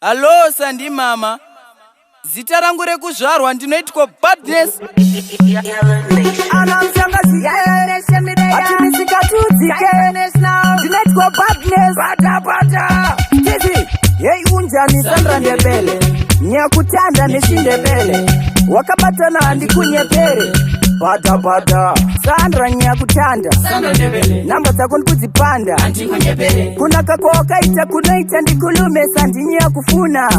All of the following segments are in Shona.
Hello Sandi mama. Zita rangu rekuzvarwa ndinoitwa Badness. Anamshangazi atimisikachudzike ndinoitwa Badness. Bata tizi yei unjani Sandra Ndebele nyakutanda neshindebele wakabatana handikunyepere bata Sandra nyakutanda namba dzako ndikudzipanda kuna kako wakaita kunoita ndikulume sandinya kufuna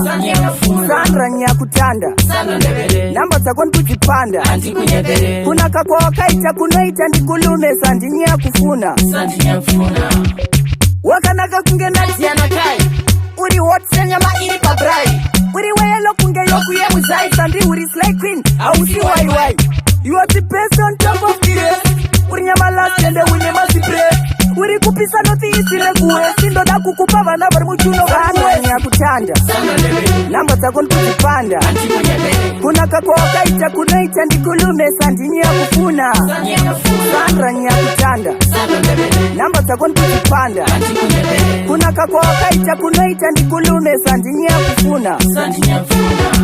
Sandra nyakutanda namba dzako ndikudzipanda kuna kako wakaita kunoita ndikulume sandinya kufuna wakanaka kunge nadziana kai uri hot senyama iri pabrai uri weyelo kunge yoku yemuzai sandi uri slay queen hausi waiwai. You are the best on top of the rest. Uri nyama last and uri nyama sipre uri kupisa noti isile kuwe sindo da kukupa vana vari muchuno Sandra nyakutanda namba dzako ndikuzipanda kuna kako wakaita kunoita ndikulume sandinya kufuna Sandra nyakutanda namba dzako ndikuzipanda kuna kako wakaita kunoita ndikulume sandinya kufuna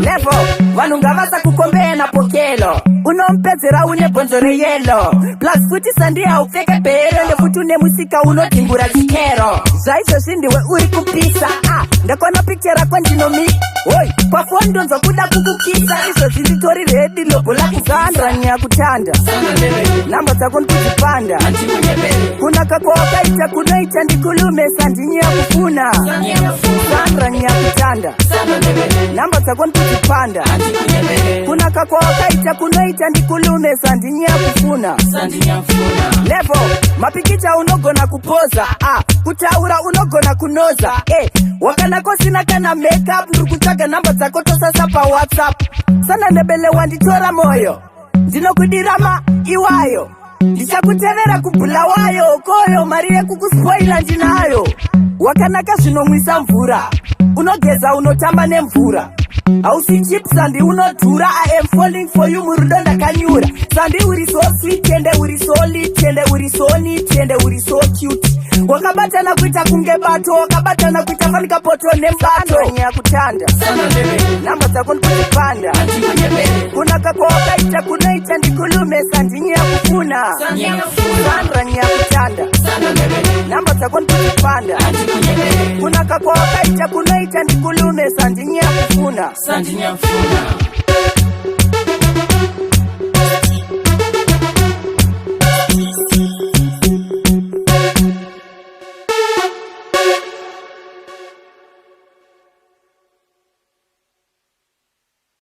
levo vanhu ngavasa kukombea na pokelo unompedzera une bhonzo reyelo plus futi sandi haupfeke bhero nefuti une musika unotimbura chikero zvaizvozvi ndiwe uri kupisa ndakona pichera kwendinomi hoi pafondo nzokuda kukukisa izvozvi nditori redi logo lakuzandra nyakutanda namba dzako ndikuzipanda kuna kako wakaita kunoita ndikulume sandinya kufuna Sandra nyakutanda namba dzako ndikuzipanda kuna kako wakaita kunoita ndikulume sandinya kufuna levo mapikicha unogona kupoza kutaura unogona kunoza wakanako sina kana makeup ndiri kutsvaga namba dzako tosasa paWhatsApp Sandra Ndebele wanditora moyo ndinokudirama iwayo ndichakutevera kubhula wayo koyo mari yekukuspoila ndinayo wakanaka zvinomwisa mvura unogeza unotamba nemvura hausi chip sandi unodhura I am falling for you murudo ndakanyura sandi uri so sweet ende uri so lit ende uri so neat ende uri so cute wakabatana kuita kunge bato wakabatana kuita fanika poto nembato nyakutanda namba dzako ndikuzipanda kuna kako wakaita kunoita ndikulume sandinya kufuna Sandra nyakutanda namba dzako ndikuzipanda kuna kako wakaita kunoita ndikulume sandinya kufuna